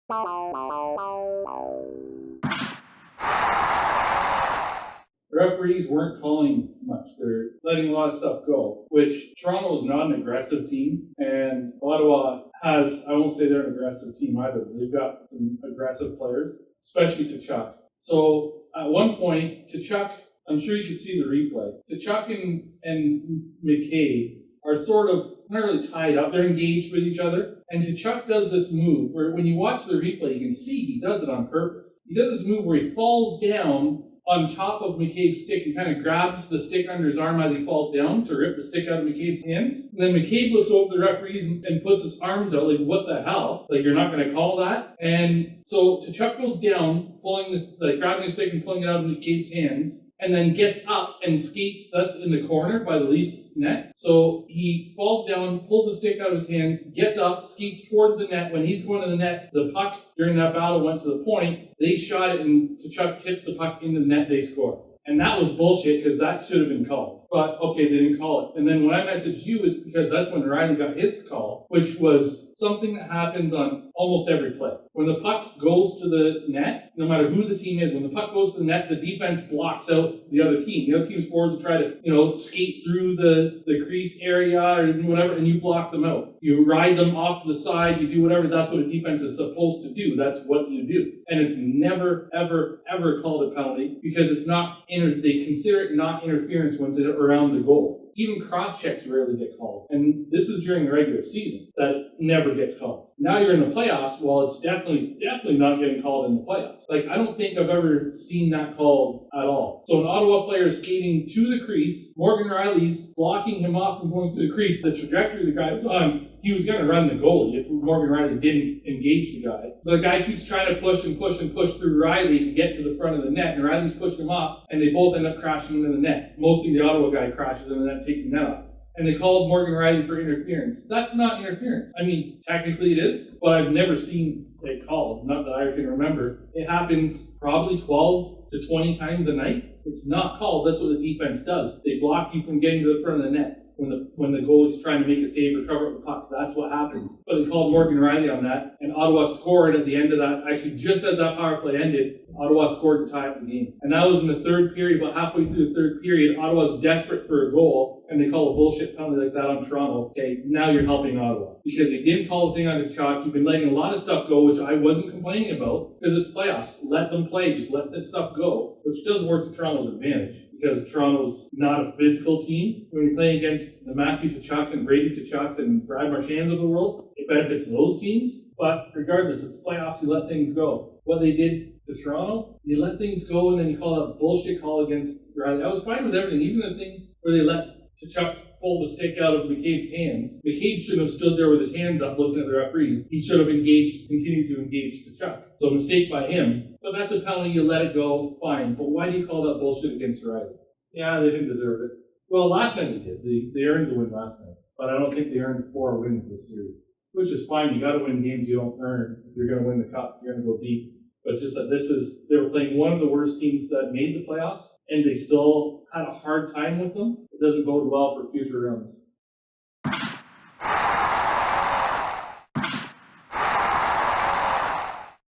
The referees weren't calling much. They're letting a lot of stuff go, which Toronto is not an aggressive team, and Ottawa has, I won't say they're an aggressive team either. They've got some aggressive players, especially Tkachuk. So at one point, Tkachuk, I'm sure you could see the replay, Tkachuk and McCabe are sort of not really tied up. They're engaged with each other. And Tkachuk does this move where when you watch the replay, you can see he does it on purpose. He does this move where he falls down on top of McCabe's stick and kind of grabs the stick under his arm as he falls down to rip the stick out of McCabe's hands. And then McCabe looks over the referees and puts his arms out like, what the hell? Like, you're not going to call that? And so Tkachuk goes down, grabbing the stick and pulling it out of McCabe's hands, and then gets up and skates. That's in the corner by the Leafs net. So he falls down, pulls the stick out of his hands, gets up, skates towards the net. When he's going to the net, the puck during that battle went to the point. They shot it, and Tkachuk tips the puck into the net. They score. And that was bullshit because that should have been called. But okay, they didn't call it. And then when I messaged you is because that's when Riley got his call, which was something that happens on almost every play. When the puck goes to the net, no matter who the team is, when the puck goes to the net, the defense blocks out the other team. The other team's forwards will try to, skate through the crease area or do whatever, and you block them out. You ride them off to the side, you do whatever. That's what a defense is supposed to do. That's what you do. And it's never, ever, ever called a penalty because it's not, they consider it not interference once it's around the goal. Even cross-checks rarely get called. And this is during the regular season. That never gets called. Now you're in the playoffs, well, it's definitely not getting called in the playoffs. Like, I don't think I've ever seen that called at all. So an Ottawa player is skating to the crease. Morgan Riley's blocking him off from going to the crease. The trajectory the guy was on, he was going to run the goalie if Morgan Riley didn't engage the guy. The guy keeps trying to push and push and push through Riley to get to the front of the net, and Riley's pushing him off, and they both end up crashing into the net. Mostly the Ottawa guy crashes in the net, takes the net off. And they called Morgan Riley for interference. That's not interference. I mean, technically it is, but I've never seen it called, not that I can remember. It happens probably 12 to 20 times a night. It's not called. That's what the defense does. They block you from getting to the front of the net. When the goalie's trying to make a save or cover up the puck, that's what happens. But they called Morgan Riley on that, and Ottawa scored at the end of that. Actually, just as that power play ended, Ottawa scored to tie up the game. And that was in the third period, about halfway through the third period. Ottawa's desperate for a goal, and they call a bullshit penalty like that on Toronto. Okay, now you're helping Ottawa. Because they didn't call the thing on Tkachuk. You've been letting a lot of stuff go, which I wasn't complaining about, because it's playoffs. Let them play. Just let that stuff go, which doesn't work to Toronto's advantage. Because Toronto's not a physical team. When you're playing against the Matthew Tkachuks and Brady Tkachuks and Brad Marchands of the world, it benefits those teams. But regardless, it's playoffs, you let things go. What they did to Toronto, you let things go and then you call that bullshit call against Riley. I was fine with everything, even the thing where they let Tkachuk pull the stick out of McCabe's hands. McCabe shouldn't have stood there with his hands up looking at the referees. He should have continued to engage Tkachuk. So mistake by him. But that's a penalty, you let it go, fine. But why do you call that bullshit against Riley? Yeah, they didn't deserve it. Well, last night they did. They earned the win last night. But I don't think they earned 4 wins this series. Which is fine. You got to win games you don't earn. If you're going to win the cup, you're going to go deep. But just that they were playing one of the worst teams that made the playoffs, and they still had a hard time with them. It doesn't bode well for future runs.